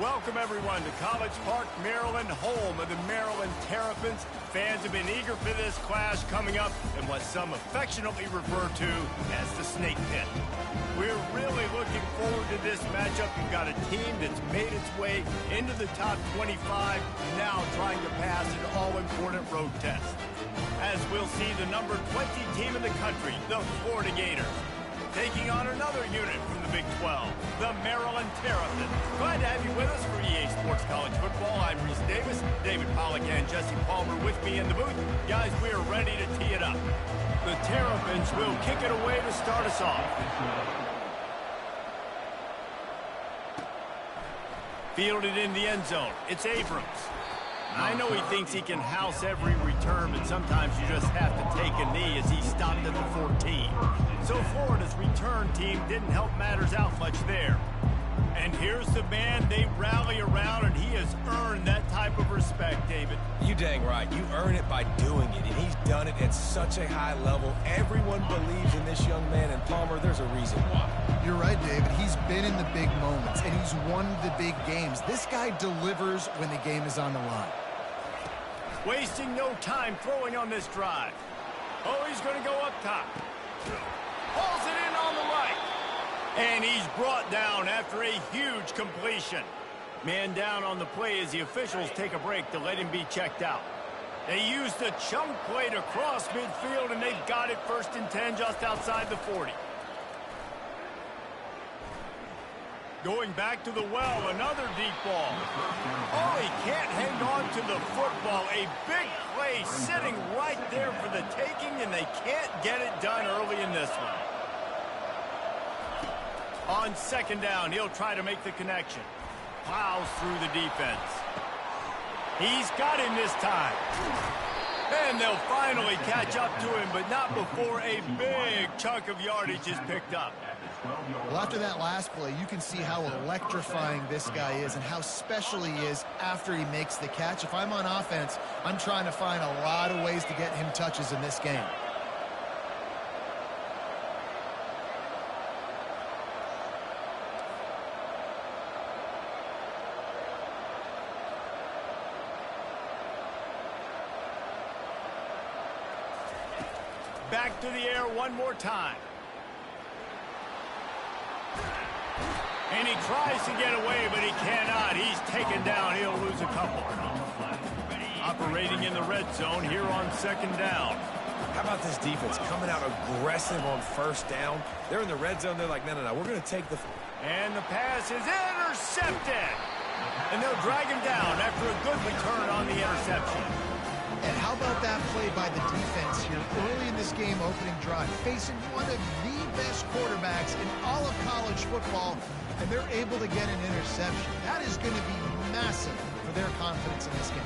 Welcome, everyone, to College Park, Maryland, home of the Maryland Terrapins. Fans have been eager for this clash coming up in what some affectionately refer to as the Snake Pit. We're really looking forward to this matchup. You've got a team that's made its way into the top 25, now trying to pass an all-important road test. As we'll see the number 20 team in the country, the Florida Gators, taking on another unit from the Big 12, the Maryland Terrapins. Glad to have you with us for EA Sports College Football. I'm Reese Davis, David Pollack and Jesse Palmer with me in the booth. Guys, we are ready to tee it up. The Terrapins will kick it away to start us off. Fielded in the end zone, it's Abrams. I know he thinks he can house every return, but sometimes you just have to take a knee as he stopped at the 14. So Florida's return team didn't help matters out much there. And here's the man they rally around, and he has earned that type of respect, David. You dang right. You earn it by doing it, and he's done it at such a high level. Everyone believes in this young man, and Palmer, there's a reason why. You're right, David. He's been in the big moments, and he's won the big games. This guy delivers when the game is on the line. Wasting no time throwing on this drive. Oh, he's going to go up top. Pulls it in on the right. And he's brought down after a huge completion. Man down on the play as the officials take a break to let him be checked out. They used the chunk play to cross midfield, and they've got it 1st and 10 just outside the 40. Going back to the well, another deep ball. Oh, he can't hang on to the football. A big play sitting right there for the taking, and they can't get it done early in this one. On 2nd down, he'll try to make the connection. Plows through the defense. He's got him this time. And they'll finally catch up to him, but not before a big chunk of yardage is picked up. Well, after that last play, you can see how electrifying this guy is and how special he is after he makes the catch. If I'm on offense, I'm trying to find a lot of ways to get him touches in this game. Back to the air one more time. And he tries to get away, but he cannot. He's taken down. He'll lose a couple. Operating in the red zone here on 2nd down. How about this defense coming out aggressive on 1st down? They're in the red zone. They're like, no, we're going to take the... And the pass is intercepted. And they'll drag him down after a good return on the interception. And how about that play by the defense here early in this game opening drive, facing one of the best quarterbacks in all of college football, and they're able to get an interception. That is going to be massive for their confidence in this game.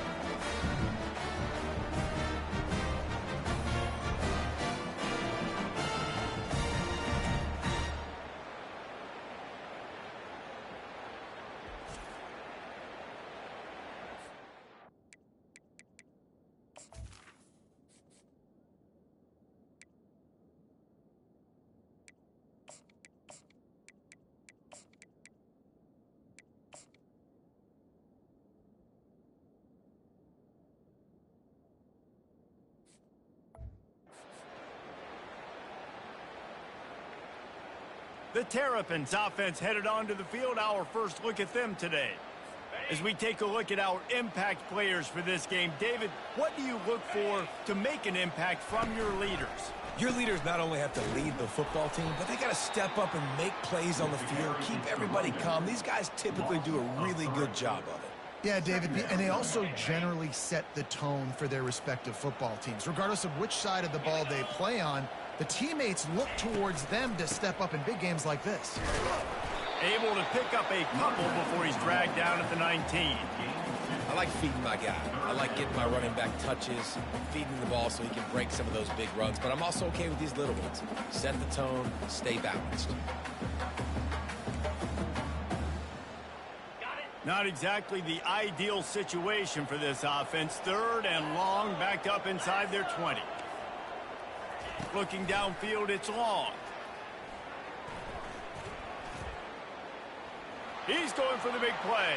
The Terrapins offense headed onto the field. Our first look at them today. As we take a look at our impact players for this game, David, what do you look for to make an impact from your leaders? Your leaders not only have to lead the football team, but they got to step up and make plays on the field, keep everybody calm. These guys typically do a really good job of it. Yeah, David, and they also generally set the tone for their respective football teams. Regardless of which side of the ball they play on, the teammates look towards them to step up in big games like this. Able to pick up a couple before he's dragged down at the 19. I like feeding my guy. I like getting my running back touches, feeding the ball so he can break some of those big runs. But I'm also okay with these little ones. Set the tone, stay balanced. Not exactly the ideal situation for this offense. 3rd and long, backed up inside their 20. Looking downfield, it's long. He's going for the big play.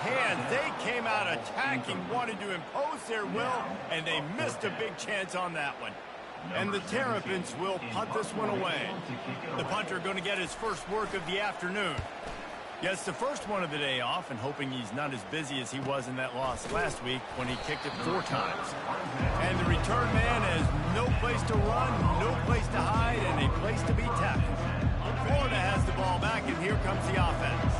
hands. They came out attacking, wanted to impose their will, and they missed a big chance on that one. And the Terrapins will punt this one away. The punter going to get his first work of the afternoon. Gets the first one of the day off, and hoping he's not as busy as he was in that loss last week when he kicked it 4 times. And the return man has no place to run, no place to hide, and a place to be tackled. Florida has the ball back, and here comes the offense.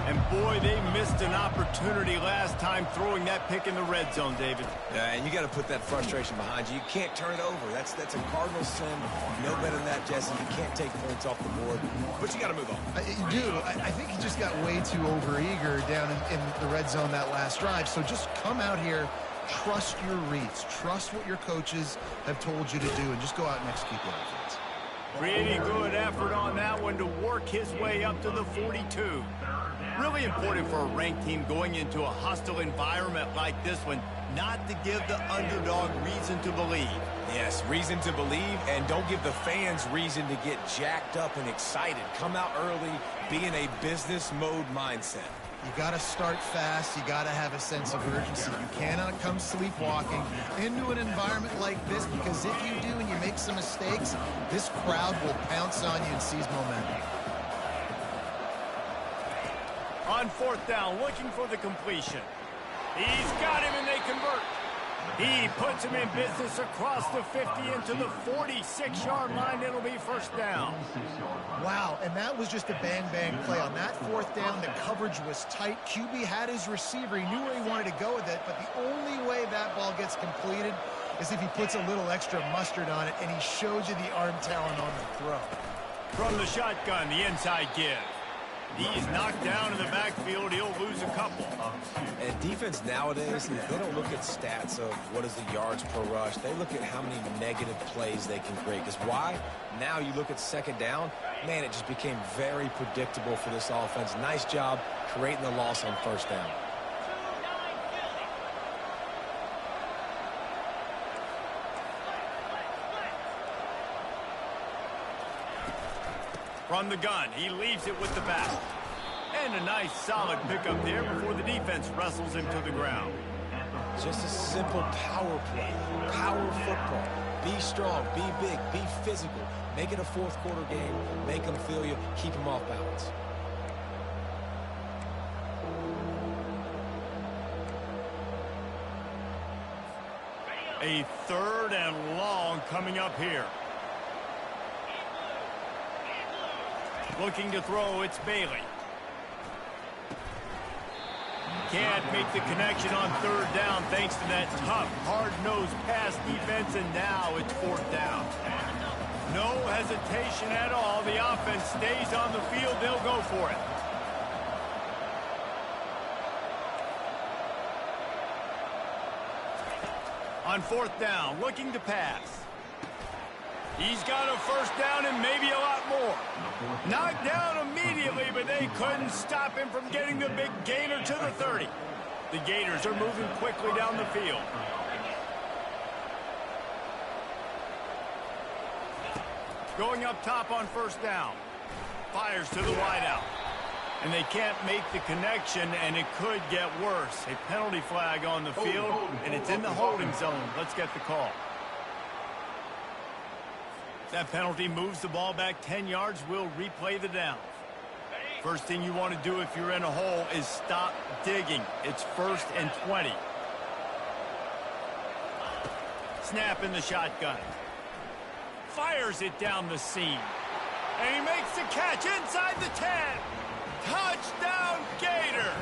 And boy, they missed an opportunity last time throwing that pick in the red zone, David. Yeah, and you got to put that frustration behind you. You can't turn it over. That's a cardinal sin. You know better than that, Jesse. You can't take points off the board, but you got to move on. You do. I think he just got way too overeager down in the red zone that last drive. So just come out here, trust your reads, trust what your coaches have told you to do, and just go out and execute the offense. Pretty good effort on that one to work his way up to the 42. Really important for a ranked team going into a hostile environment like this one, not to give the underdog reason to believe. Yes, reason to believe, and don't give the fans reason to get jacked up and excited. Come out early, be in a business mode mindset. You got to start fast. You got to have a sense of urgency. You cannot come sleepwalking into an environment like this, because if you do and you make some mistakes, this crowd will pounce on you and seize momentum. On 4th down, looking for the completion. He's got him, and they convert. He puts him in business across the 50 into the 46-yard line. It'll be first down. Wow, and that was just a bang-bang play. On that 4th down, the coverage was tight. QB had his receiver. He knew where he wanted to go with it, but the only way that ball gets completed is if he puts a little extra mustard on it, and he showed you the arm talent on the throw. From the shotgun, the inside give. He's knocked down in the backfield. He'll lose a couple. And defense nowadays, they don't look at stats of what is the yards per rush. They look at how many negative plays they can create. Because why? Now you look at 2nd down, man, it just became very predictable for this offense. Nice job creating the loss on 1st down. From the gun, he leaves it with the back. And a nice solid pickup there before the defense wrestles him to the ground. Just a simple power play, power football. Be strong, be big, be physical. Make it a 4th quarter game. Make them feel you, keep them off balance. A 3rd and long coming up here. Looking to throw, it's Bailey. Can't make the connection on 3rd down thanks to that tough, hard-nosed pass defense, and now it's 4th down. No hesitation at all. The offense stays on the field. They'll go for it. On 4th down, looking to pass. He's got a 1st down and maybe a lot more. Knocked down immediately, but they couldn't stop him from getting the big gainer to the 30. The Gators are moving quickly down the field. Going up top on 1st down. Fires to the wideout. And they can't make the connection, and it could get worse. A penalty flag on the field, and it's in the holding zone. Let's get the call. That penalty moves the ball back 10 yards. We'll replay the down. First thing you want to do if you're in a hole is stop digging. It's 1st and 20. Snap in the shotgun. Fires it down the seam. And he makes the catch inside the 10. Touchdown, Gator.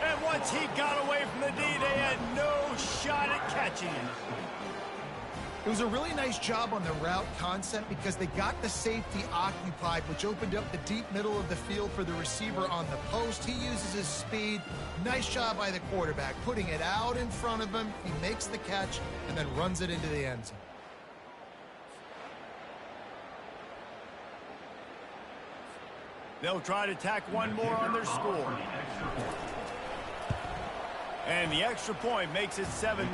And once he got away from the D, they had no shot at catching him. It was a really nice job on the route concept because they got the safety occupied, which opened up the deep middle of the field for the receiver on the post. He uses his speed. Nice job by the quarterback, putting it out in front of him. He makes the catch and then runs it into the end zone. They'll try to tack one more on their score. And the extra point makes it 7-0.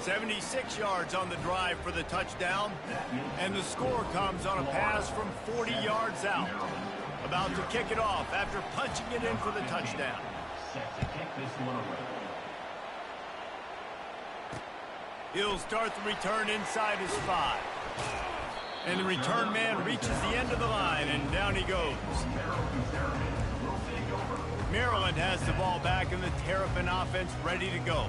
76 yards on the drive for the touchdown. And the score comes on a pass from 40 yards out. About to kick it off after punching it in for the touchdown. He'll start the return inside his 5. And the return man reaches the end of the line, and down he goes. Maryland has the ball back, and the Terrapin offense ready to go.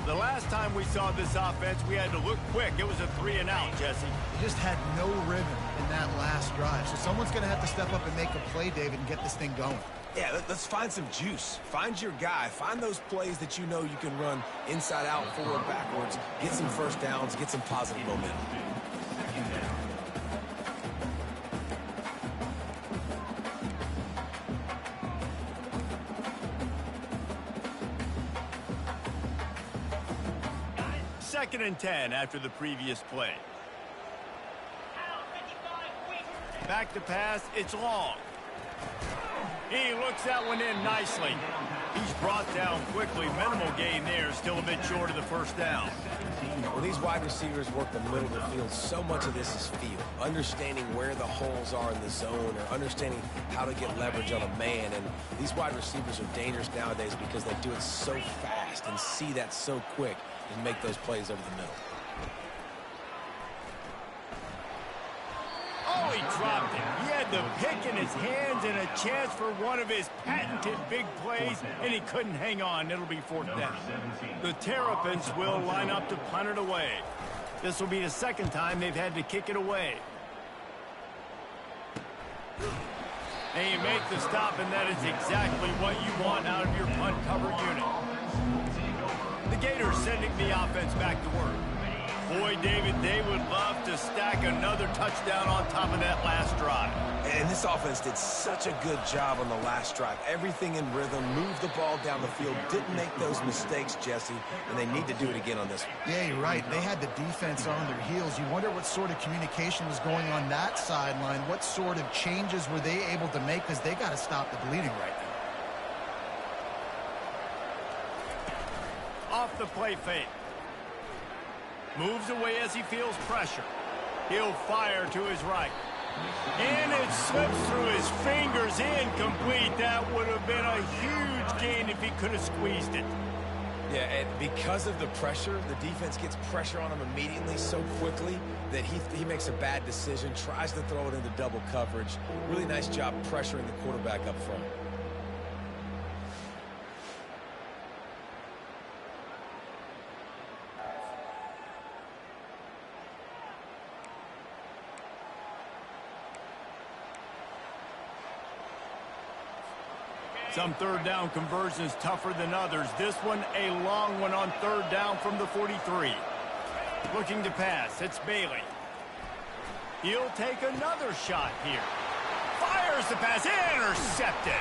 The last time we saw this offense, we had to look quick. It was a 3-and-out, Jesse. Just had no rhythm in that last drive. So someone's going to have to step up and make a play, David, and get this thing going. Yeah, let's find some juice. Find your guy. Find those plays that you know you can run inside out, forward, backwards. Get some first downs. Get some positive momentum. Second and 10 after the previous play. Back to pass, it's long. He looks that one in nicely. He's brought down quickly. Minimal gain there, still a bit short of the first down. Well, these wide receivers work the middle of the field. So much of this is feel. Understanding where the holes are in the zone, or understanding how to get leverage on a man. And these wide receivers are dangerous nowadays because they do it so fast and see that so quick and make those plays over the middle. Oh, he dropped it. He had the pick in his hands and a chance for one of his patented big plays, and he couldn't hang on. It'll be fourth down. The Terrapins will line up to punt it away. This will be the second time they've had to kick it away. And you make the stop, and that is exactly what you want out of your punt cover unit. The Gators sending the offense back to work. Boy, David, they would love to stack another touchdown on top of that last drive. And this offense did such a good job on the last drive. Everything in rhythm, moved the ball down the field, didn't make those mistakes, Jesse, and they need to do it again on this one. Yeah, you're right. They had the defense on their heels. You wonder what sort of communication was going on that sideline. What sort of changes were they able to make, because they got to stop the bleeding right now. Off the play fake. Moves away as he feels pressure. He'll fire to his right. And it slips through his fingers, incomplete. That would have been a huge gain if he could have squeezed it. Yeah, and because of the pressure, the defense gets pressure on him immediately so quickly that he makes a bad decision, tries to throw it into double coverage. Really nice job pressuring the quarterback up front. Some third down conversions tougher than others. This one a long one on third down from the 43. Looking to pass. It's Bailey. He'll take another shot here. Fires the pass. Intercepted.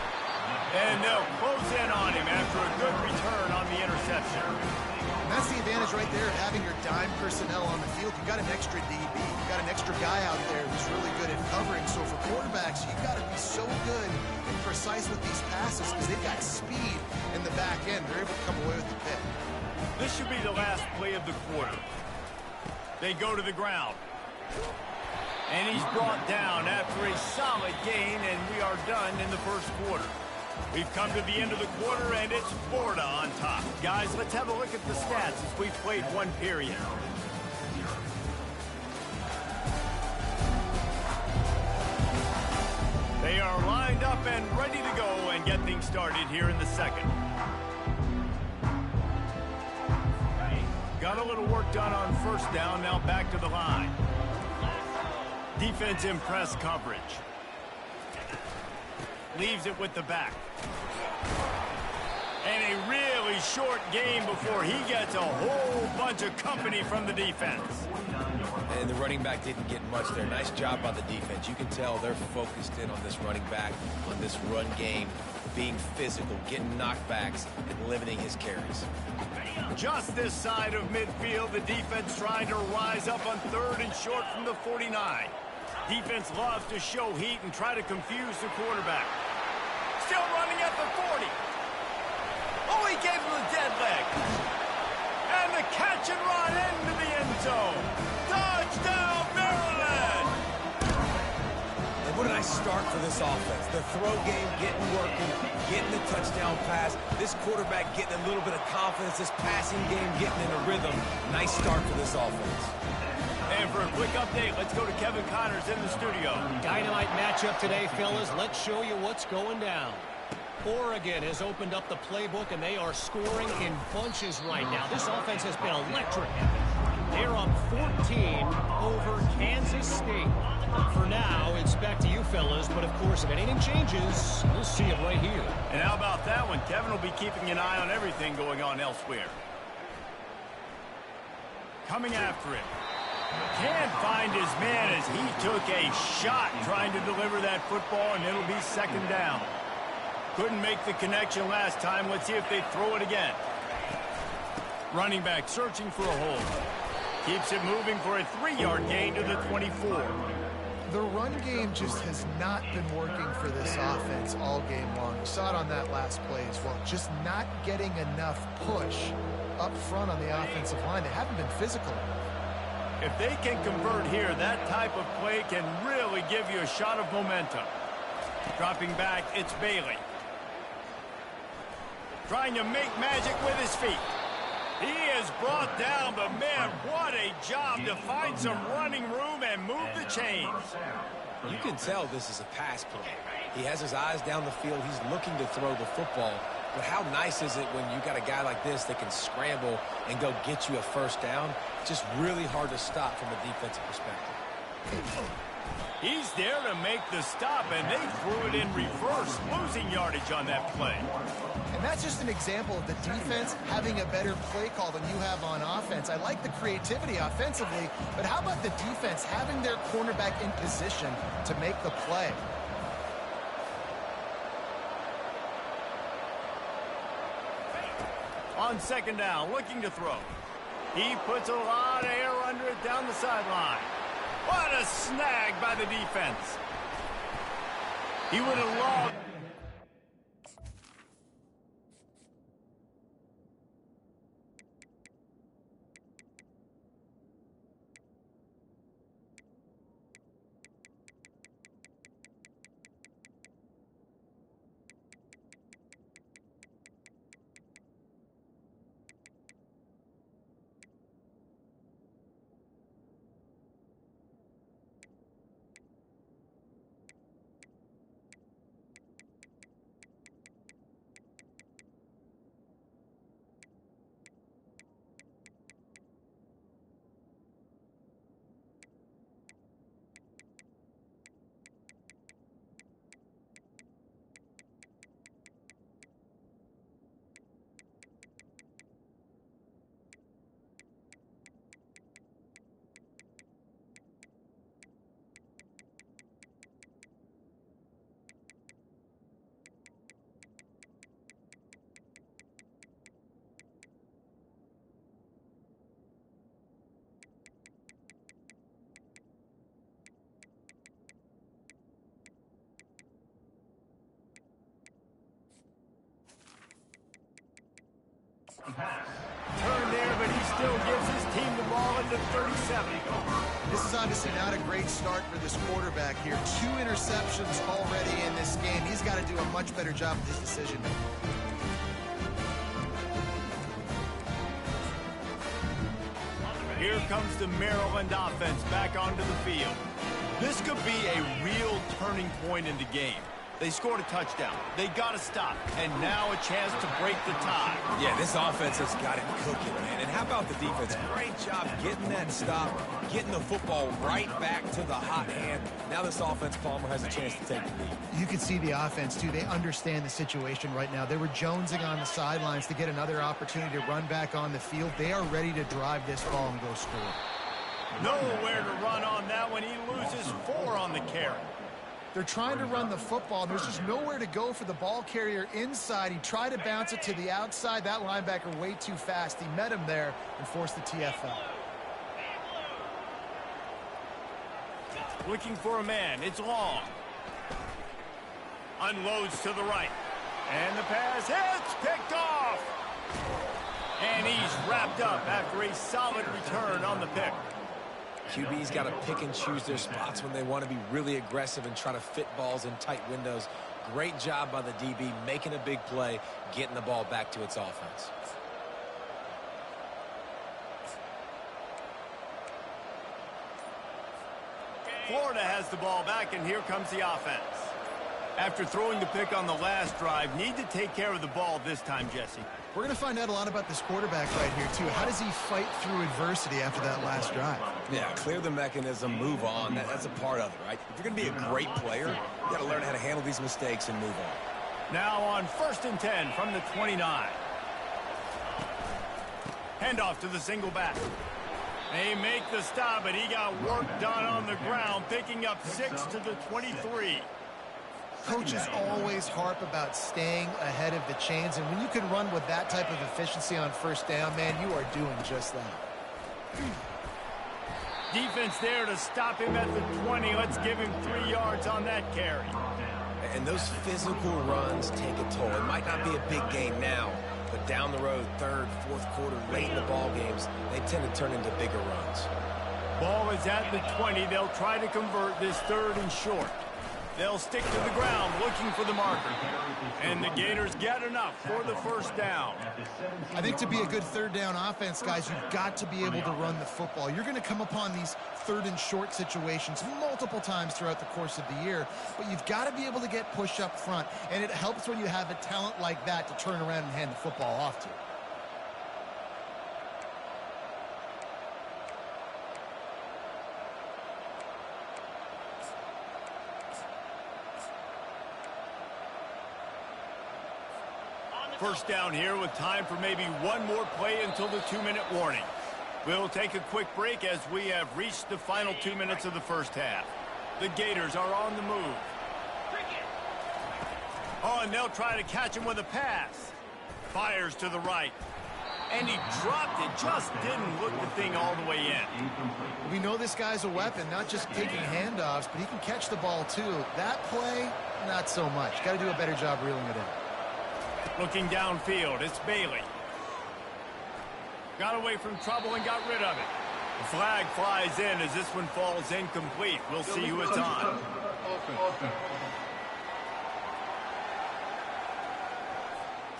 And they'll close in on him after a good return on the interception. And that's the advantage right there of having your dime personnel on the field. You've got an extra DB. You've got an extra guy out there who's really good at covering. So for quarterbacks, you've got to be so good and precise with these passes because they've got speed in the back end. They're able to come away with the pick. This should be the last play of the quarter. They go to the ground. And he's brought down after a solid gain, and we are done in the first quarter. We've come to the end of the quarter, and it's Florida on top. Guys, let's have a look at the stats as we've played one period. They are lined up and ready to go and get things started here in the second. Got a little work done on first down, now back to the line. Defense in press coverage. Leaves it with the back. And a really short game before he gets a whole bunch of company from the defense. And the running back didn't get much there. Nice job by the defense. You can tell they're focused in on this running back, on this run game, being physical, getting knockbacks, and limiting his carries. Just this side of midfield, the defense trying to rise up on third and short from the 49. Defense loves to show heat and try to confuse the quarterback. Still running at the 40. Oh, he gave him a dead leg. And the catch and run into the end zone. Touchdown, Maryland! And what a nice start start for this offense. The throw game getting working, getting the touchdown pass. This quarterback getting a little bit of confidence. This passing game getting in a rhythm. Nice start for this offense. And for a quick update, let's go to Kevin Connors in the studio. Dynamite matchup today, fellas. Let's show you what's going down. Oregon has opened up the playbook, and they are scoring in bunches right now. This offense has been electric. They're up 14 over Kansas State. For now, it's back to you, fellas. But, of course, if anything changes, we'll see it right here. And how about that one? Kevin will be keeping an eye on everything going on elsewhere. Coming after him. Can't find his man as he took a shot trying to deliver that football, and it'll be second down. Couldn't make the connection last time. Let's see if they throw it again. Running back searching for a hole. Keeps it moving for a 3-yard gain to the 24. The run game just has not been working for this offense all game long. You saw it on that last play as well. Just not getting enough push up front on the offensive line. They haven't been physical enough. If they can convert here, that type of play can really give you a shot of momentum. Dropping back, it's Bailey. Trying to make magic with his feet. He is brought down, but man, what a job to find some running room and move the chains. You can tell this is a pass play. He has his eyes down the field. He's looking to throw the football. But how nice is it when you got a guy like this that can scramble and go get you a first down? Just really hard to stop from a defensive perspective. He's there to make the stop, and they threw it in reverse, losing yardage on that play. And that's just an example of the defense having a better play call than you have on offense. I like the creativity offensively, but how about the defense having their cornerback in position to make the play? On second down, looking to throw. He puts a lot of air under it down the sideline. What a snag by the defense. He would have loved... Turn there, but he still gives his team the ball at the 37. This is obviously not a great start for this quarterback here. 2 interceptions already in this game. He's got to do a much better job with his decision making. Here comes the Maryland offense back onto the field. This could be a real turning point in the game. They scored a touchdown. They got to stop. And now a chance to break the tie. Yeah, this offense has got it cooking, man. And how about the defense? Great job getting that stop, getting the football right back to the hot hand. Now this offense, Palmer, has a chance to take the lead. You can see the offense, too. They understand the situation right now. They were jonesing on the sidelines to get another opportunity to run back on the field. They are ready to drive this ball and go score. Nowhere to run on that one. He loses 4 on the carry. They're trying to run the football, and there's just nowhere to go for the ball carrier inside. He tried to bounce it to the outside. That linebacker way too fast. He met him there and forced the TFL. Looking for a man. It's long. Unloads to the right. And the pass hits. Picked off. And he's wrapped up after a solid return on the pick. QB's got to pick and choose their spots when they want to be really aggressive and try to fit balls in tight windows. Great job by the DB making a big play, getting the ball back to its offense. Florida has the ball back, and here comes the offense. After throwing the pick on the last drive, need to take care of the ball this time, Jesse. We're going to find out a lot about this quarterback right here, too. How does he fight through adversity after that last drive? Yeah, clear the mechanism, move on. That's a part of it, right? If you're going to be a great player, you got to learn how to handle these mistakes and move on. Now on 1st and 10 from the 29. Handoff to the single back. They make the stop, but he got work done on the ground, picking up 6 to the 23. Coaches always harp about staying ahead of the chains, and when you can run with that type of efficiency on 1st down, man, you are doing just that. Defense there to stop him at the 20. Let's give him 3 yards on that carry. And those physical runs take a toll. It might not be a big game now, but down the road, 3rd, 4th quarter, late in the ball games, they tend to turn into bigger runs. Ball is at the 20. They'll try to convert this 3rd and short. They'll stick to the ground looking for the marker. And the Gators get enough for the 1st down. I think to be a good 3rd down offense, guys, you've got to be able to run the football. You're going to come upon these 3rd and short situations multiple times throughout the course of the year, but you've got to be able to get push up front, and it helps when you have a talent like that to turn around and hand the football off to. First down here with time for maybe one more play until the 2-minute warning. We'll take a quick break as we have reached the final 2 minutes of the 1st half. The Gators are on the move. Oh, and they'll try to catch him with a pass. Fires to the right. And he dropped it. Just didn't look the thing all the way in. We know this guy's a weapon, not just taking handoffs, but he can catch the ball too. That play, not so much. Got to do a better job reeling it in. Looking downfield, it's Bailey. Got away from trouble and got rid of it. The flag flies in as this one falls incomplete. We'll see who it's on.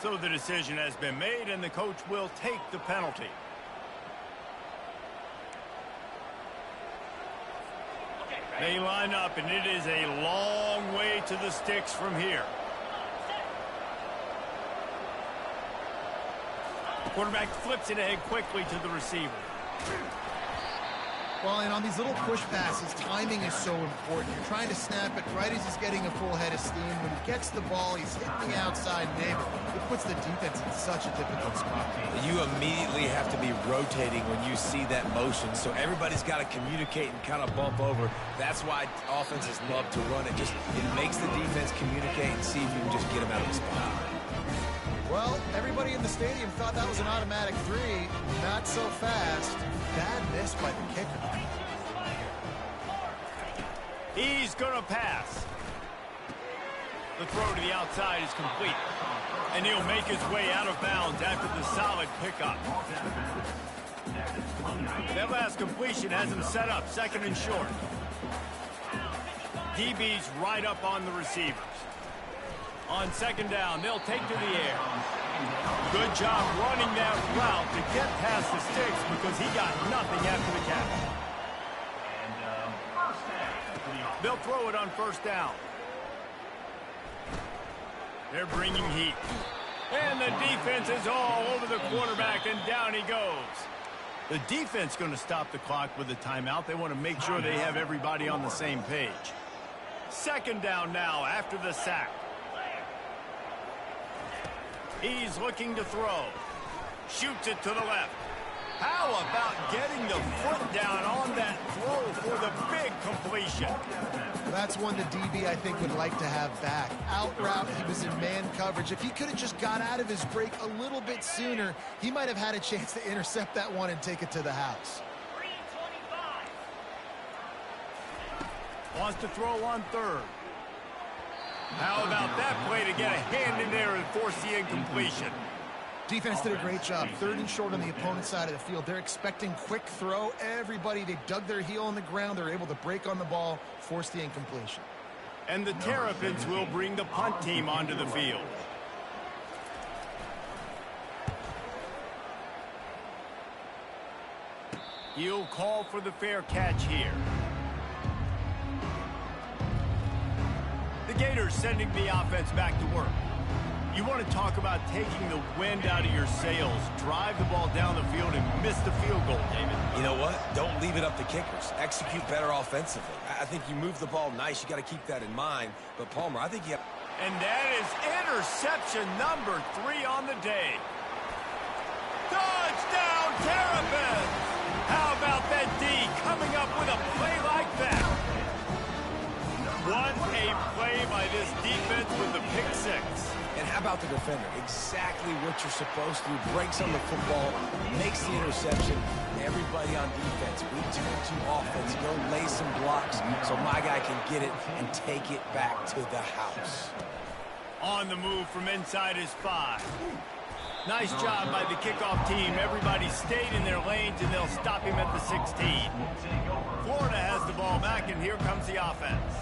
So the decision has been made, and the coach will take the penalty. They line up, and it is a long way to the sticks from here. Quarterback flips it ahead quickly to the receiver. Well, and on these little push passes, timing is so important. You're trying to snap it right as he's getting a full head of steam. When he gets the ball, he's hitting the outside neighbor. It puts the defense in such a difficult spot. You immediately have to be rotating when you see that motion, so everybody's got to communicate and kind of bump over. That's why offenses love to run it. It makes the defense communicate and see if you can just get them out of the spot. Well, everybody in the stadium thought that was an automatic 3. Not so fast. Bad miss by the kicker. He's going to pass. The throw to the outside is complete. And he'll make his way out of bounds after the solid pickup. That last completion has him set up 2nd and short. DB's right up on the receivers. On 2nd down, they'll take to the air. Good job running that route to get past the sticks because he got nothing after the catch. They'll throw it on 1st down. They're bringing heat. And the defense is all over the quarterback, and down he goes. The defense going to stop the clock with a timeout. They want to make sure they have everybody on the same page. 2nd down now after the sack. He's looking to throw. Shoots it to the left. How about getting the foot down on that throw for the big completion? That's one the DB, I think, would like to have back. Out route, he was in man coverage. If he could have just got out of his break a little bit sooner, he might have had a chance to intercept that one and take it to the house. Wants to throw on 3rd. How about that play to get a hand in there and force the incompletion? Defense did a great job. 3rd and short on the opponent's side of the field. They're expecting quick throw. Everybody, they dug their heel on the ground. They're able to break on the ball, force the incompletion. And the Terrapins will bring the punt team onto the field. He'll call for the fair catch here. The Gators sending the offense back to work. You want to talk about taking the wind out of your sails. Drive the ball down the field and miss the field goal, David. You know what? Don't leave it up to kickers. Execute better offensively. I think you move the ball nice. You got to keep that in mind. But, Palmer, I think you have... And that is interception number 3 on the day. Touchdown, Terrapins! How about that D coming up with a play like that? What a play by this defense with the pick 6. And how about the defender? Exactly what you're supposed to do. Breaks on the football, makes the interception. Everybody on defense, we 2-2 offense. Go lay some blocks so my guy can get it and take it back to the house. On the move from inside his 5. Nice job by the kickoff team. Everybody stayed in their lanes, and they'll stop him at the 16. Florida has the ball back, and here comes the offense.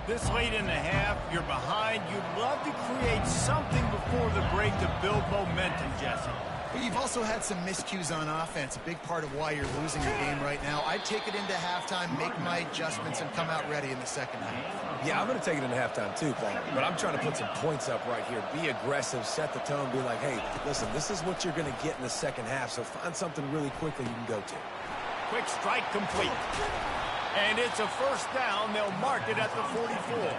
This late in the half, you're behind. You'd love to create something before the break to build momentum, Jesse. But you've also had some miscues on offense, a big part of why you're losing your game right now. I'd take it into halftime, make my adjustments, and come out ready in the second half. Yeah, I'm going to take it into halftime too, Paul. But I'm trying to put some points up right here. Be aggressive, set the tone, be like, hey, listen, this is what you're going to get in the second half, so find something really quickly you can go to. Quick strike complete. And it's a first down. They'll mark it at the 44.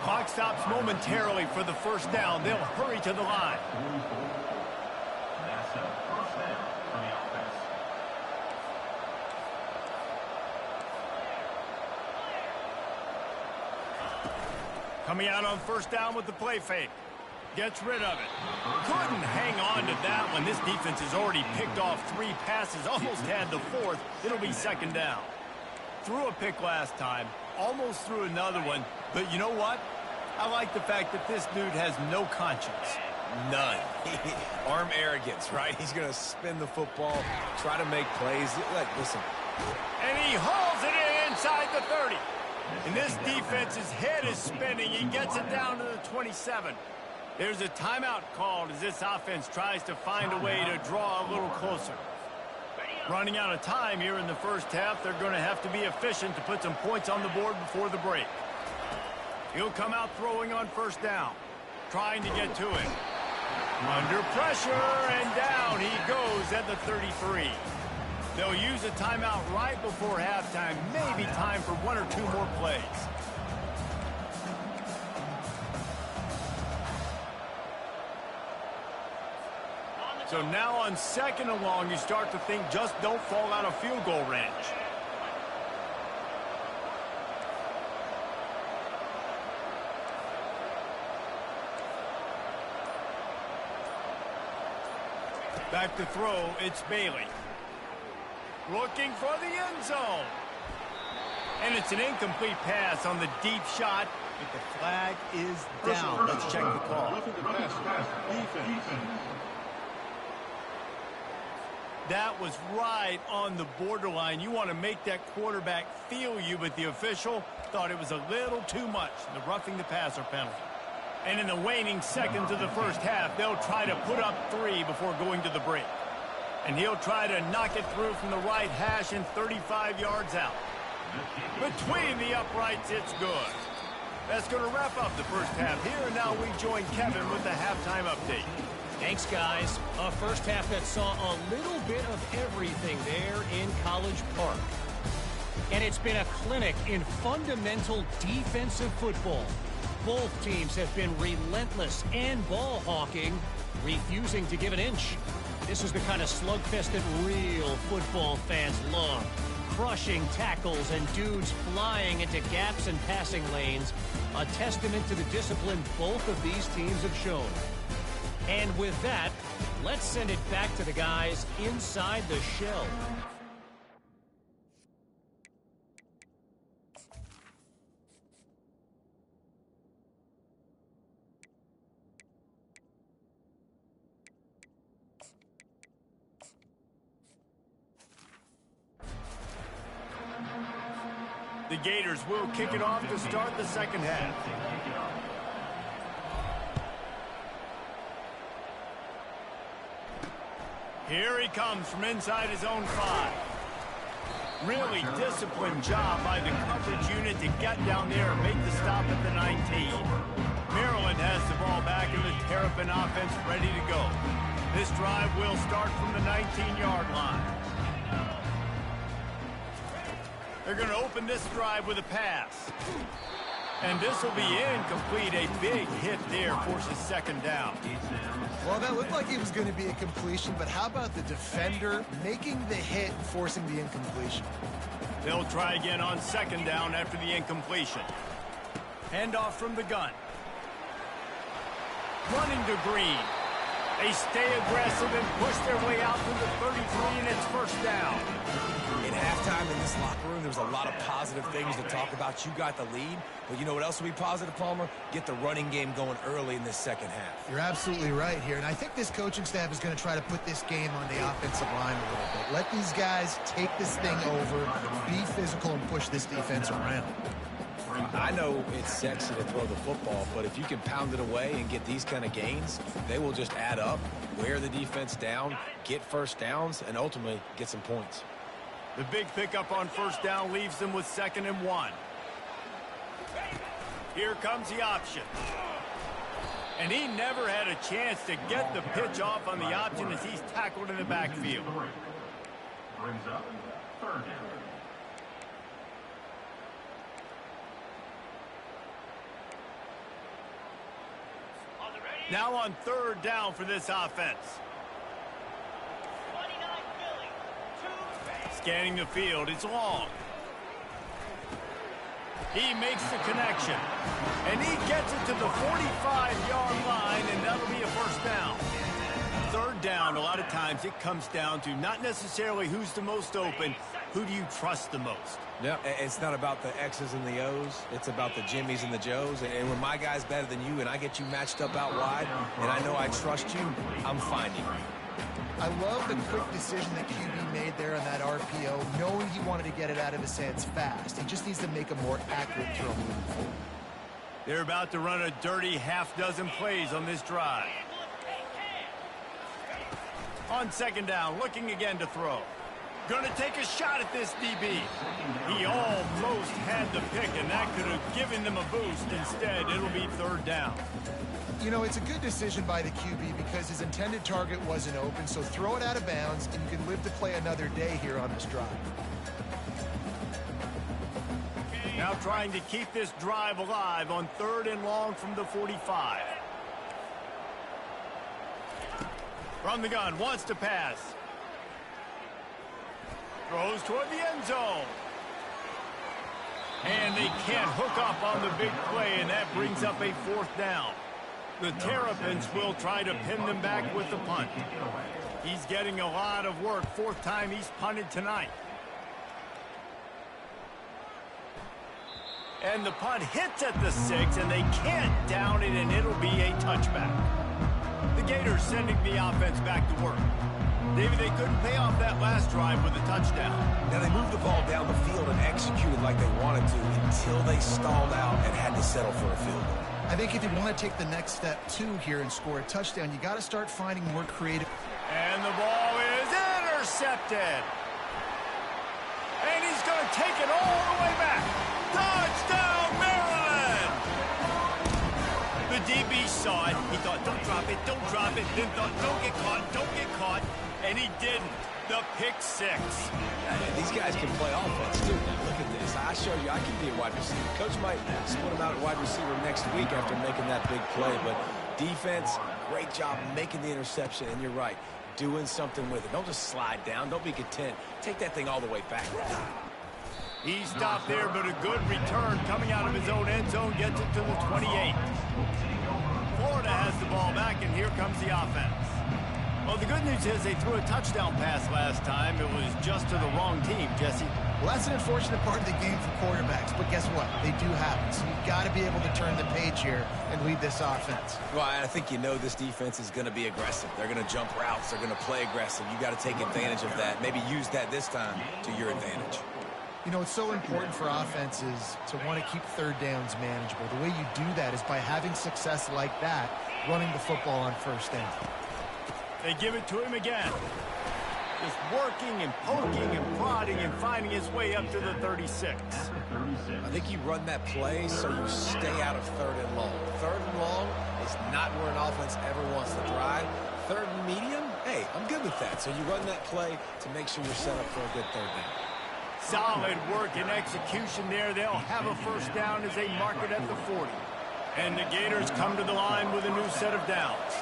Clock stops momentarily for the first down. They'll hurry to the line. Coming out on first down with the play fake. Gets rid of it. Couldn't hang on to that one. This defense has already picked off 3 passes. Almost had the 4th. It'll be second down. Threw a pick last time. Almost threw another one. But you know what? I like the fact that this dude has no conscience. None. Arm arrogance, right? He's going to spin the football, try to make plays. Like, listen. And he hauls it in inside the 30. And this defense's head is spinning. He gets it down to the 27. There's a timeout called as this offense tries to find a way to draw a little closer. Running out of time here in the first half. They're going to have to be efficient to put some points on the board before the break. He'll come out throwing on first down. Trying to get to it. Under pressure, and down he goes at the 33. They'll use a timeout right before halftime. Maybe time for 1 or 2 more plays. So now on second and long, you start to think just don't fall out of field goal range. Back to throw, it's Bailey. Looking for the end zone. And it's an incomplete pass on the deep shot, but the flag is down. Let's check the call. That was right on the borderline. You want to make that quarterback feel you, but the official thought it was a little too much, the roughing the passer penalty. And in the waning seconds of the first half, they'll try to put up 3 before going to the break. And he'll try to knock it through from the right hash and 35 yards out. Between the uprights, it's good. That's going to wrap up the first half here, and now we join Kevin with the halftime update. Thanks, guys. A first half that saw a little bit of everything there in College Park. And it's been a clinic in fundamental defensive football. Both teams have been relentless and ball hawking, refusing to give an inch. This is the kind of slugfest that real football fans love. Crushing tackles and dudes flying into gaps and passing lanes. A testament to the discipline both of these teams have shown. And with that, let's send it back to the guys inside the shell. The Gators will kick it off to start the second half. Here he comes from inside his own 5. Really disciplined job by the coverage unit to get down there and make the stop at the 19. Maryland has the ball back and the Terrapin offense ready to go. This drive will start from the 19-yard line. They're going to open this drive with a pass. And this will be incomplete. A big hit there forces second down. Well, that looked like it was going to be a completion, but how about the defender making the hit and forcing the incompletion? They'll try again on second down after the incompletion. Handoff from the gun. Running to Green. They stay aggressive and push their way out to the 33, and it's first down. At halftime in this locker room, there was a lot of positive things to talk about. You got the lead, but you know what else will be positive, Palmer? Get the running game going early in this second half. You're absolutely right here, and I think this coaching staff is going to try to put this game on the offensive line a little bit. Let these guys take this thing over, be physical, and push this defense around. I know it's sexy to throw the football, but if you can pound it away and get these kind of gains, they will just add up, wear the defense down, get first downs, and ultimately get some points. The big pickup on first down leaves them with 2nd and 1. Here comes the option. And he never had a chance to get the pitch off on the option as he's tackled in the backfield. Brings up 3rd down. Now on 3rd down for this offense. Scanning the field, it's long. He makes the connection. And he gets it to the 45-yard line, and that'll be a first down. 3rd down, a lot of times it comes down to not necessarily who's the most open, who do you trust the most? Yeah, it's not about the X's and the O's. It's about the Jimmies and the Joes. And when my guy's better than you and I get you matched up out wide and I know I trust you, I'm finding you. I love the quick decision that QB made there on that RPO, knowing he wanted to get it out of his hands fast. He just needs to make a more accurate throw moving forward. They're about to run a dirty half-dozen plays on this drive. On 2nd down, looking again to throw. Going to take a shot at this DB. He almost had the pick, and that could have given them a boost. Instead, it'll be 3rd down. You know, it's a good decision by the QB because his intended target wasn't open, so throw it out of bounds, and you can live to play another day here on this drive. Now trying to keep this drive alive on 3rd and long from the 45. From the gun, wants to pass. Throws toward the end zone. And they can't hook up on the big play, and that brings up a 4th down. The Terrapins will try to pin them back with the punt. He's getting a lot of work. 4th time he's punted tonight. And the punt hits at the 6, and they can't down it, and it'll be a touchback. The Gators sending the offense back to work. David, they couldn't pay off that last drive with a touchdown. Now, they moved the ball down the field and executed like they wanted to until they stalled out and had to settle for a field goal. I think if you want to take the next step, too, here and score a touchdown, you got to start finding more creative. And the ball is intercepted. And he's going to take it all the way back. Touchdown, Maryland! The DB saw it. He thought, don't drop it, don't drop it. Then thought, don't get caught, don't get caught. And he didn't. The pick 6. These guys can play offense, too. Now, look at this. I show you I can be a wide receiver. Coach might split him out at wide receiver next week after making that big play. But defense, great job making the interception. And you're right, doing something with it. Don't just slide down. Don't be content. Take that thing all the way back. He stopped there, but a good return coming out of his own end zone gets it to the 28. Florida has the ball back, and here comes the offense. Well, the good news is they threw a touchdown pass last time. It was just to the wrong team, Jesse. Well, that's an unfortunate part of the game for quarterbacks, but guess what? They do happen, so you've got to be able to turn the page here and lead this offense. Well, I think you know this defense is going to be aggressive. They're going to jump routes. They're going to play aggressive. You got to take advantage of that. Maybe use that this time to your advantage. You know, it's so important for offenses to want to keep third downs manageable. The way you do that is by having success like that, running the football on first down. They give it to him again. Just working and poking and prodding and finding his way up to the 36. I think you run that play so you stay out of third and long. Third and long is not where an offense ever wants to drive. Third and medium, hey, I'm good with that. So you run that play to make sure you're set up for a good third down. Solid work and execution there. They'll have a first down as they mark it at the 40. And the Gators come to the line with a new set of downs.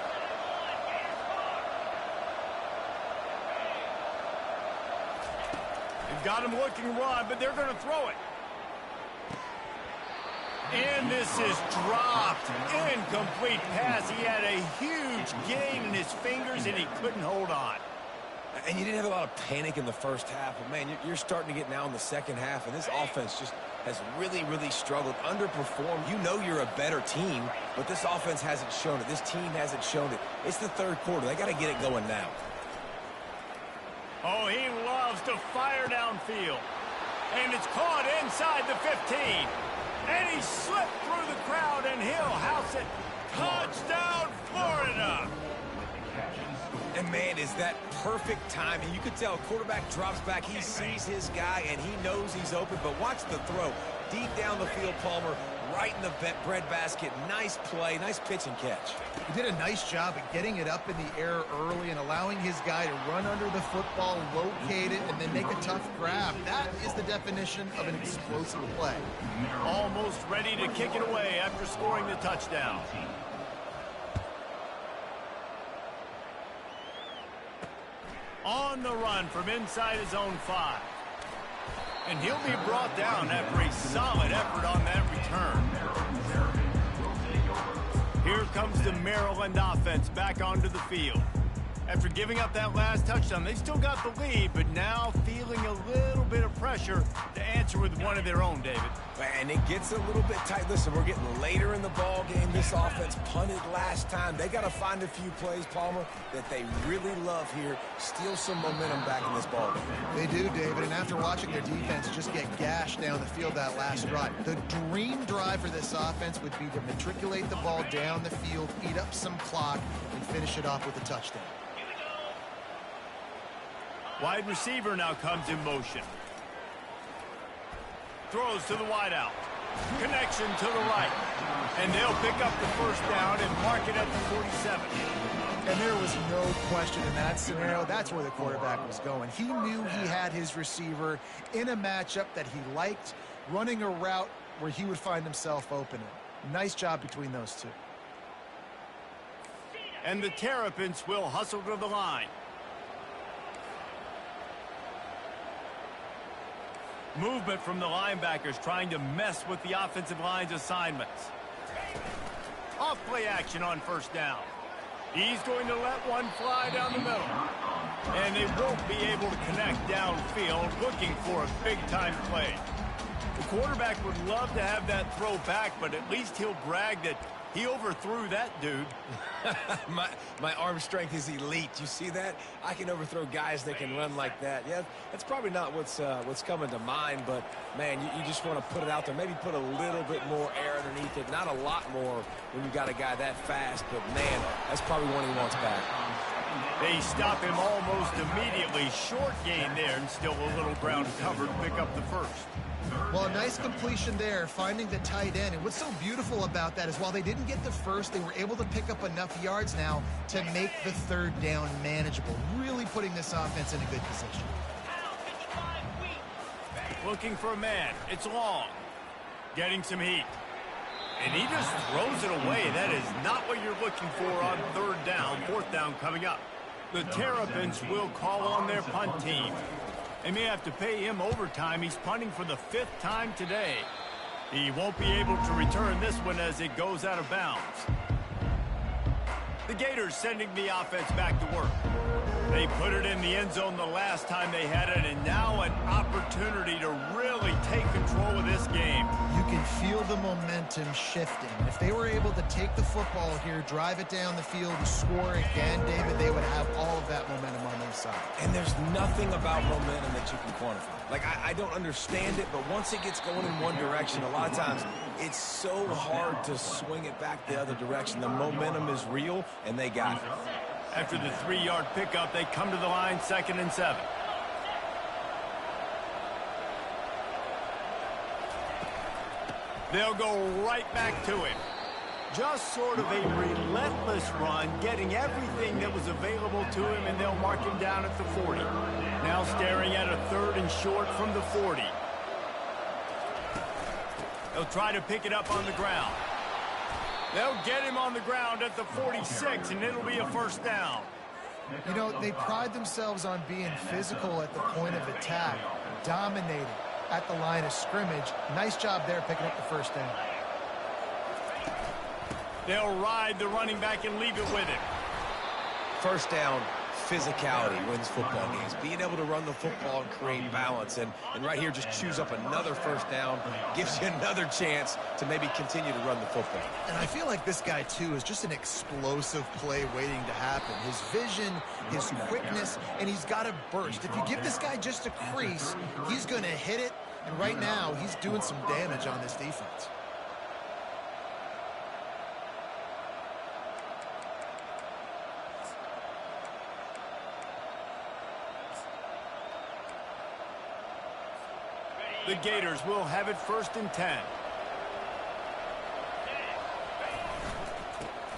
They've got him looking to run, but they're going to throw it. And this is dropped. Incomplete pass. He had a huge gain in his fingers, and he couldn't hold on. And you didn't have a lot of panic in the first half, but, man, you're starting to get now in the second half, and this offense just has really, really struggled, underperformed. You know you're a better team, but this offense hasn't shown it. This team hasn't shown it. It's the third quarter. They got to get it going now. Oh, he loves to fire downfield. And it's caught inside the 15. And he slipped through the crowd, and he'll house it. Touchdown, Florida! And, man, is that perfect timing. You could tell quarterback drops back. He sees his guy, and he knows he's open. But watch the throw. Deep down the field, Palmer, right in the breadbasket. Nice play, nice pitch and catch. He did a nice job at getting it up in the air early and allowing his guy to run under the football, locate it, and then make a tough grab. That is the definition of an explosive play. Almost ready to kick it away after scoring the touchdown. On the run from inside his own 5. And he'll be brought down after a solid effort on that return. Here comes the Maryland offense back onto the field. After giving up that last touchdown, they still got the lead, but now feeling a little bit of pressure to answer with one of their own, David. And it gets a little bit tight. Listen, we're getting later in the ball game. This offense punted last time. They got to find a few plays, Palmer, that they really love here. Steal some momentum back in this ball game. They do, David, and after watching their defense just get gashed down the field that last drive, the dream drive for this offense would be to matriculate the ball down the field, eat up some clock, and finish it off with a touchdown. Wide receiver now comes in motion. Throws to the wideout. Connection to the right. And they'll pick up the first down and mark it at the 47. And there was no question in that scenario. That's where the quarterback was going. He knew he had his receiver in a matchup that he liked, running a route where he would find himself open. Nice job between those two. And the Terrapins will hustle to the line. Movement from the linebackers trying to mess with the offensive line's assignments. Off play action on first down. He's going to let one fly down the middle. And they won't be able to connect downfield, looking for a big-time play. The quarterback would love to have that throw back, but at least he'll brag that he overthrew that dude. my arm strength is elite. You see that? I can overthrow guys that can run like that. Yeah, that's probably not what's coming to mind, but, man, you just want to put it out there. Maybe put a little bit more air underneath it. Not a lot more when you got a guy that fast, but, man, that's probably one he wants back. They stop him almost immediately. Short gain there, and still a little ground covered. Pick up the first. Well, a nice completion there, finding the tight end. And what's so beautiful about that is while they didn't get the first, they were able to pick up enough yards now to make the third down manageable, really putting this offense in a good position. Looking for a man. It's long. Getting some heat. And he just throws it away. That is not what you're looking for on third down. Fourth down coming up. The Terrapins will call on their punt team. They may have to pay him overtime. He's punting for the 5th time today. He won't be able to return this one as it goes out of bounds. The Gators sending the offense back to work. They put it in the end zone the last time they had it, and now an opportunity to really take control of this game. You can feel the momentum shifting. If they were able to take the football here, drive it down the field, and score again, David, they would have all of that momentum on their side. And there's nothing about momentum that you can quantify. Like, I don't understand it, but once it gets going in one direction, a lot of times it's so hard to swing it back the other direction. The momentum is real, and they got it. After the 3-yard pickup, they come to the line, 2nd and 7. They'll go right back to him. Just sort of a relentless run, getting everything that was available to him, and they'll mark him down at the 40. Now staring at a 3rd and short from the 40. They'll try to pick it up on the ground. They'll get him on the ground at the 46, and it'll be a 1st down. You know, they pride themselves on being physical at the point of attack, dominating at the line of scrimmage. Nice job there picking up the 1st down. They'll ride the running back and leave it with him. 1st down, physicality wins football games. Being able to run the football and create balance. And right here, just choose up another 1st down, gives you another chance to maybe continue to run the football. And I feel like this guy, too, is just an explosive play waiting to happen. His vision, his quickness, and he's got a burst. If you give this guy just a crease, he's going to hit it. And right now, he's doing some damage on this defense. The Gators will have it 1st and 10.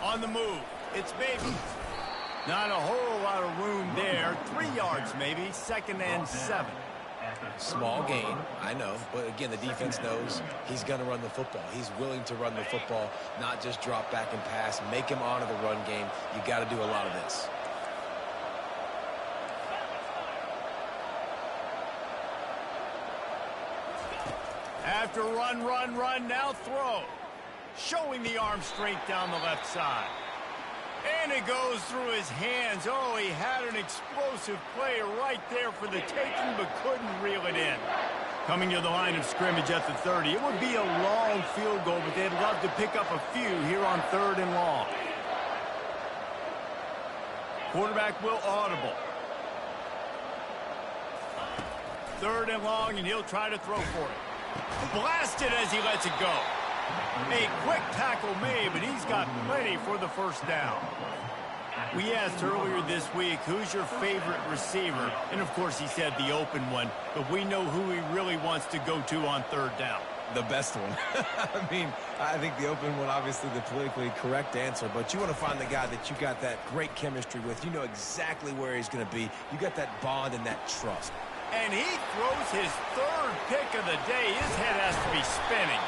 On the move, it's Baby. Not a whole lot of room there. 3 yards maybe, 2nd and 7. Small gain, I know, but again, the defense knows he's going to run the football. He's willing to run the football, not just drop back and pass, make him honor the run game. You got to do a lot of this. After run, now throw. Showing the arm strength down the left side. And it goes through his hands. Oh, he had an explosive play right there for the taking, but couldn't reel it in. Coming to the line of scrimmage at the 30. It would be a long field goal, but they'd love to pick up a few here on 3rd and long. Quarterback will audible. 3rd and long, and he'll try to throw for it. Blasted as he lets it go. A quick tackle made, but he's got plenty for the 1st down. We asked earlier this week, who's your favorite receiver? And, of course, he said the open one, but we know who he really wants to go to on 3rd down. The best one. I mean, I think the open one, obviously the politically correct answer, but you want to find the guy that you got that great chemistry with. You know exactly where he's going to be. You got that bond and that trust. And he throws his 3rd pick of the day. His head has to be spinning.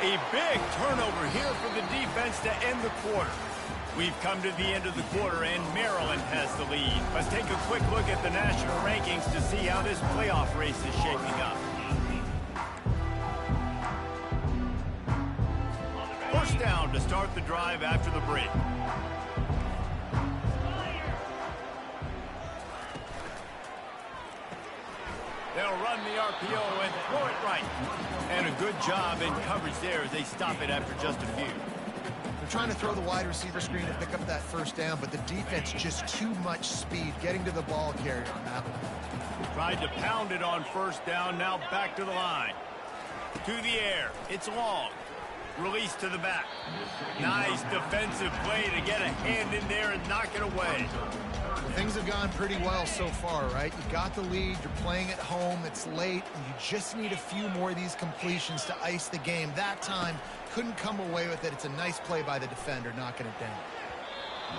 A big turnover here for the defense to end the quarter. We've come to the end of the quarter, and Maryland has the lead. Let's take a quick look at the national rankings to see how this playoff race is shaping up. 1st down to start the drive after the break. They'll run the RPO and throw it right. And a good job in coverage there as they stop it after just a few. They're trying to throw the wide receiver screen to pick up that 1st down, but the defense just too much speed getting to the ball carrier on that one. Tried to pound it on 1st down, now back to the line. To the air, it's long. Release to the back. Nice defensive play to get a hand in there and knock it away. Well, things have gone pretty well so far, right? You got the lead, you're playing at home, it's late, and you just need a few more of these completions to ice the game. That time, couldn't come away with it. It's a nice play by the defender, knocking it down.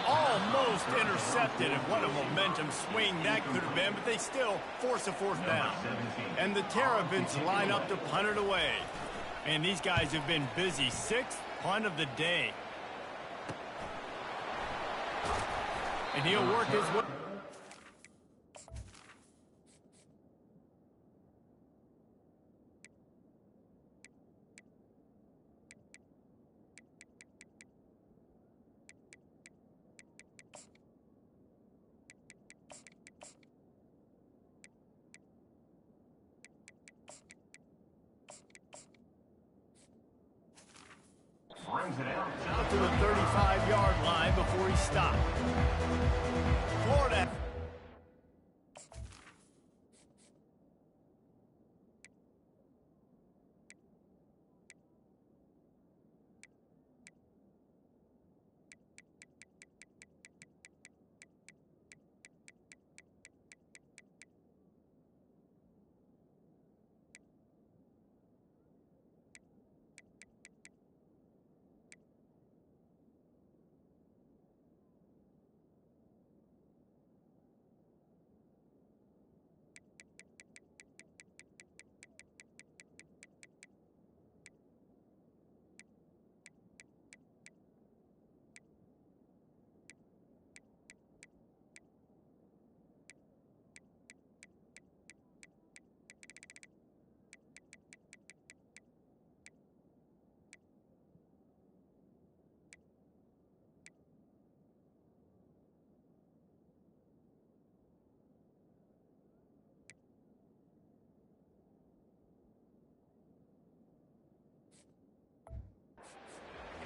Almost intercepted, and what a momentum swing that could have been, but they still force a 4th down. And the Terrapins line up to punt it away. And these guys have been busy. 6th punt of the day. And he'll work his way. Out to the 35-yard line before he stopped. Florida.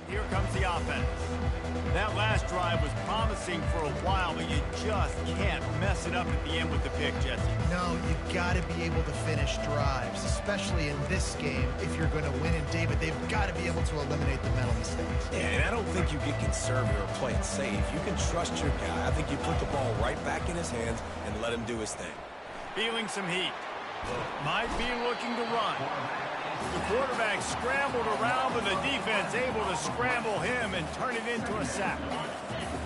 Here comes the offense. That last drive was promising for a while, but you just can't mess it up at the end with the pick, Jesse. No, you got to be able to finish drives, especially in this game. If you're going to win, and David, they've got to be able to eliminate the mental mistakes. Yeah, and I don't think you get conservative or play it safe. You can trust your guy. I think you put the ball right back in his hands and let him do his thing. Feeling some heat. Might be looking to run. The quarterback scrambled around, but the defense able to scramble him and turn it into a sack.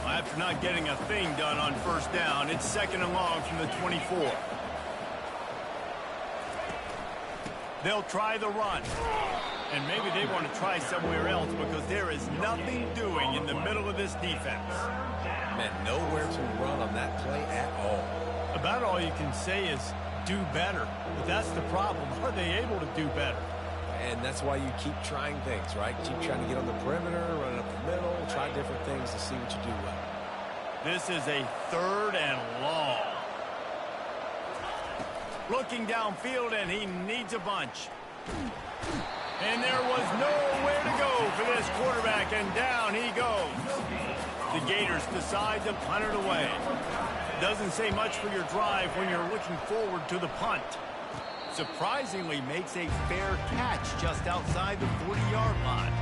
After not getting a thing done on first down, it's 2nd and long from the 24. They'll try the run. And maybe they want to try somewhere else because there is nothing doing in the middle of this defense. Man, nowhere to run on that play at all. About all you can say is do better. But that's the problem. Are they able to do better? And that's why you keep trying things, right? Keep trying to get on the perimeter, run up the middle, try different things to see what you do well. This is a 3rd and long. Looking downfield, and he needs a bunch. And there was nowhere to go for this quarterback, and down he goes. The Gators decide to punt it away. Doesn't say much for your drive when you're looking forward to the punt. Surprisingly makes a fair catch just outside the 40-yard line.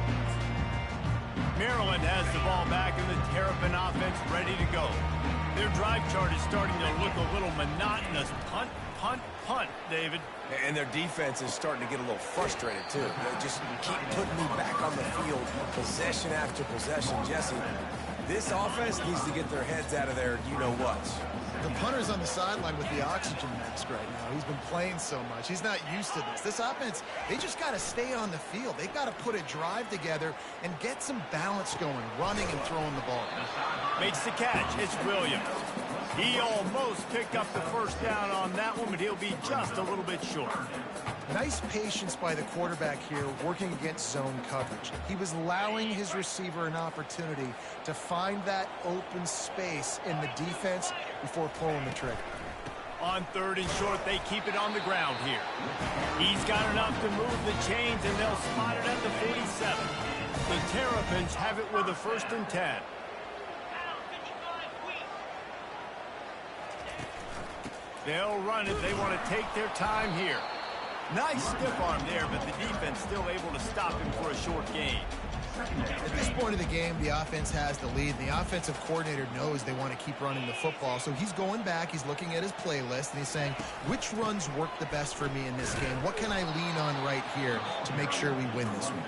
Maryland has the ball back and the Terrapin offense ready to go. Their drive chart is starting to look a little monotonous. Punt, punt, punt, David. And their defense is starting to get a little frustrated, too. They just keep putting me back on the field, possession after possession. Jesse, this offense needs to get their heads out of there, you-know-what. The punter's on the sideline with the oxygen mask right now. He's been playing so much. He's not used to this. This offense, they just got to stay on the field. They've got to put a drive together and get some balance going, running and throwing the ball. Makes the catch. It's Williams. He almost picked up the first down on that one, but he'll be just a little bit short. Nice patience by the quarterback here working against zone coverage. He was allowing his receiver an opportunity to find that open space in the defense before pulling the trigger. On 3rd and short, they keep it on the ground here. He's got enough to move the chains, and they'll spot it at the 47. The Terrapins have it with a 1st and 10. They'll run it. They want to take their time here. Nice stiff arm there, but the defense still able to stop him for a short gain. At this point of the game, the offense has the lead. The offensive coordinator knows they want to keep running the football, so he's going back, he's looking at his playlist, and he's saying, which runs work the best for me in this game? What can I lean on right here to make sure we win this one?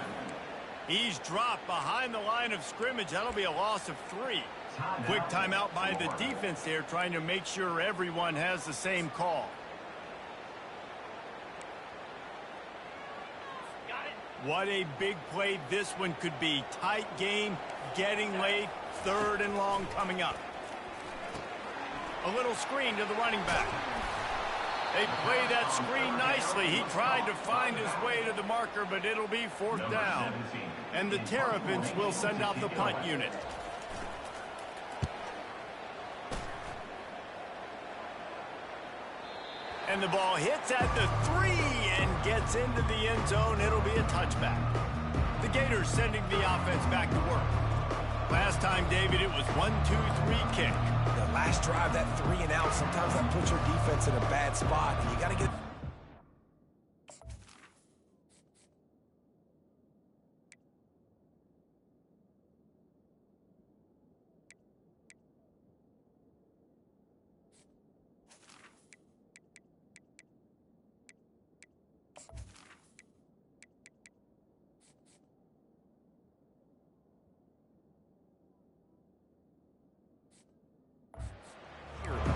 He's dropped behind the line of scrimmage. That'll be a loss of 3. Quick timeout by the defense there, trying to make sure everyone has the same call. What a big play this one could be. Tight game, getting late, 3rd and long coming up. A little screen to the running back. They play that screen nicely. He tried to find his way to the marker, but it'll be 4th down. And the Terrapins will send out the punt unit. And the ball hits at the 3 and gets into the end zone. It'll be a touchback. The Gators sending the offense back to work. Last time, David, it was 1-2-3 kick. The last drive, that 3 and out, sometimes that puts your defense in a bad spot, and you got to get...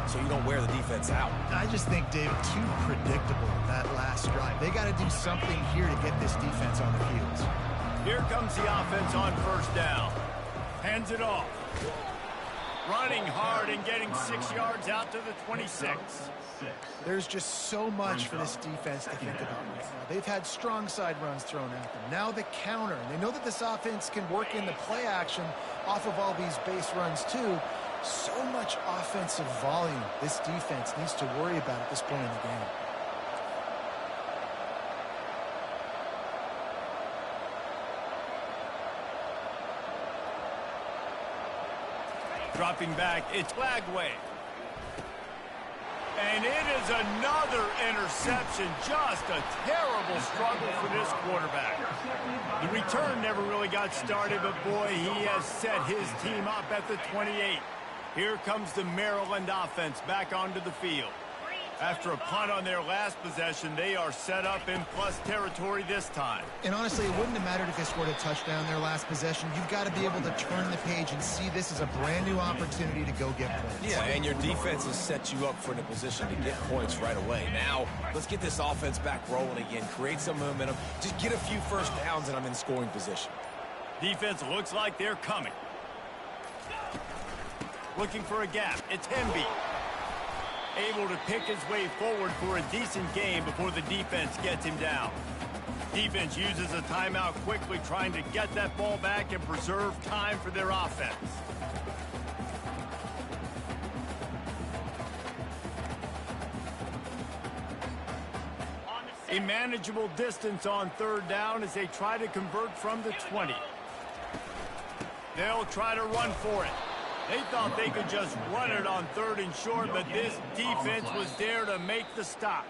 so you don't wear the defense out. I just think, David, too predictable that last drive. They got to do something here to get this defense on their heels. Here comes the offense on first down. Hands it off. Running hard and getting 6 yards out to the 26. There's just so much for this defense to think about right now. They've had strong side runs thrown at them. Now the counter. And they know that this offense can work in the play action off of all these base runs too. So much offensive volume this defense needs to worry about at this point in the game. Dropping back, it's Lagway. And it is another interception. Just a terrible struggle for this quarterback. The return never really got started, but boy, he has set his team up at the 28. Here comes the Maryland offense back onto the field. After a punt on their last possession, they are set up in plus territory this time. And honestly, it wouldn't have mattered if they scored a touchdown their last possession. You've got to be able to turn the page and see this as a brand new opportunity to go get points. Yeah, and your defense has set you up for in a position to get points right away. Now, let's get this offense back rolling again, create some momentum, just get a few first downs, and I'm in scoring position. Defense looks like they're coming. Looking for a gap. It's Hemby. Able to pick his way forward for a decent game before the defense gets him down. Defense uses a timeout quickly, trying to get that ball back and preserve time for their offense. A manageable distance on third down as they try to convert from the 20. They'll try to run for it. They thought they could just run it on third and short, but this defense was there to make the stop.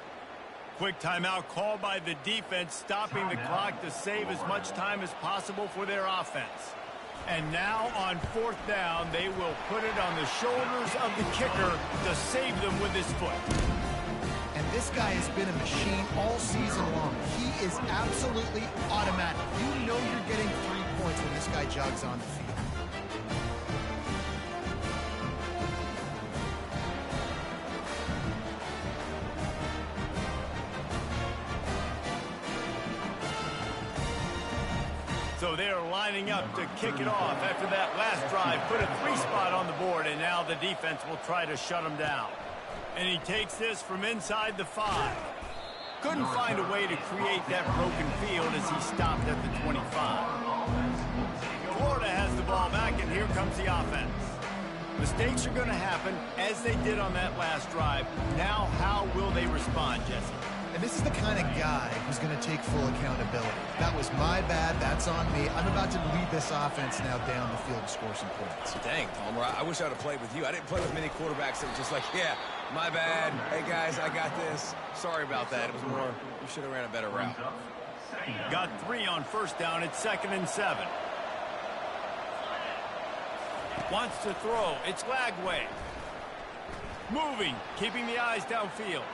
Quick timeout called by the defense, stopping the clock to save as much time as possible for their offense. And now on fourth down, they will put it on the shoulders of the kicker to save them with his foot. And this guy has been a machine all season long. He is absolutely automatic. You know you're getting 3 points when this guy jogs on the field. So they're lining up to kick it off after that last drive. Put a 3 spot on the board, and now the defense will try to shut him down. And he takes this from inside the 5. Couldn't find a way to create that broken field as he stopped at the 25. Florida has the ball back, and here comes the offense. Mistakes are going to happen, as they did on that last drive. Now, how will they respond, Jesse? And this is the kind of guy who's going to take full accountability. That was my bad. That's on me. I'm about to lead this offense now down the field to score some points. Dang, Palmer, I wish I would have played with you. I didn't play with many quarterbacks that were just like, yeah, my bad. Hey, guys, I got this. Sorry about that. It was more, you should have ran a better route. Got 3 on first down. It's 2nd and 7. Wants to throw. It's Lagway. Moving, keeping the eyes downfield.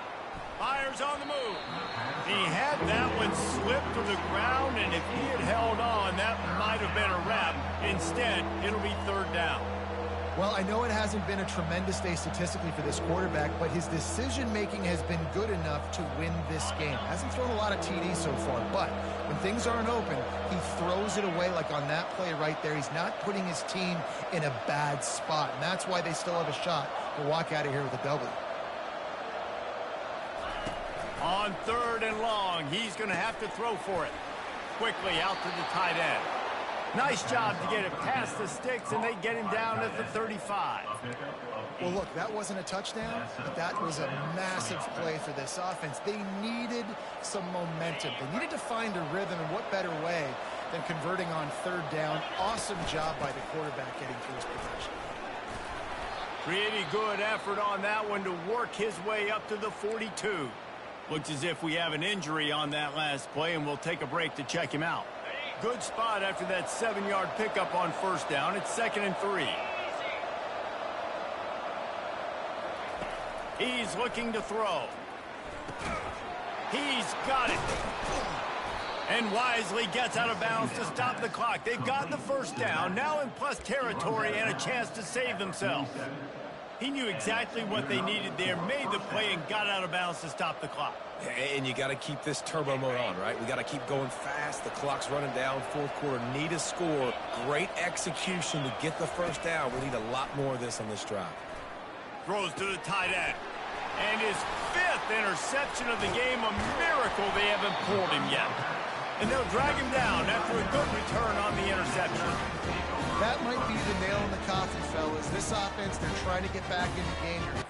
Fires on the move. He had that one slip to the ground, and if he had held on, that might have been a wrap. Instead, it'll be 3rd down. Well, I know it hasn't been a tremendous day statistically for this quarterback, but his decision-making has been good enough to win this game. Hasn't thrown a lot of TDs so far, but when things aren't open, he throws it away like on that play right there. He's not putting his team in a bad spot, and that's why they still have a shot to walk out of here with a W. On 3rd and long, he's going to have to throw for it. Quickly out to the tight end. Nice job to get it past the sticks, and they get him down at the 35. Well, look, that wasn't a touchdown, but that was a massive play for this offense. They needed some momentum. They needed to find a rhythm, and what better way than converting on third down. Awesome job by the quarterback getting through his protection. Pretty good effort on that one to work his way up to the 42. Looks as if we have an injury on that last play, and we'll take a break to check him out. Good spot after that 7-yard pickup on first down. It's 2nd and 3. He's looking to throw. He's got it. And wisely gets out of bounds to stop the clock. They've got the first down, now in plus territory and a chance to save themselves. He knew exactly what they needed there, made the play, and got out of bounds to stop the clock. And you got to keep this turbo mode on, right? We got to keep going fast. The clock's running down. Fourth quarter, need a score. Great execution to get the first down. We need a lot more of this on this drive. Throws to the tight end. And his 5th interception of the game, a miracle they haven't pulled him yet. And they'll drag him down after a good return on the interception. That might be the nail in the coffin, fellas. This offense, they're trying to get back in the game here.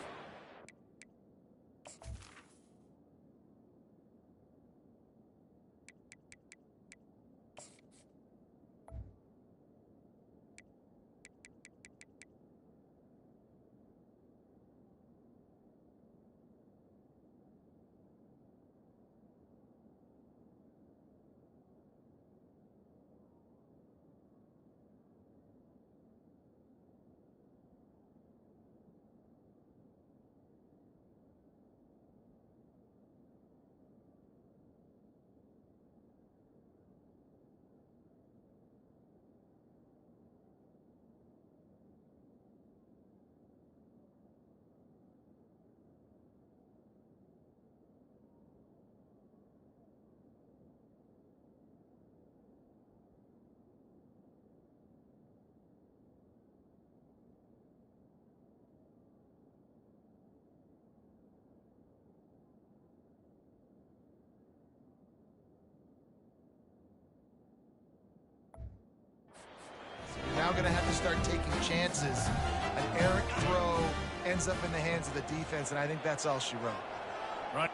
Now going to have to start taking chances. An errant throw ends up in the hands of the defense, and I think that's all she wrote. Right.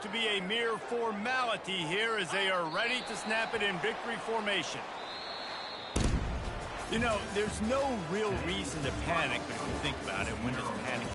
To be a mere formality here as they are ready to snap it in victory formation. You know, there's no real reason to panic, but if you think about it, when does panic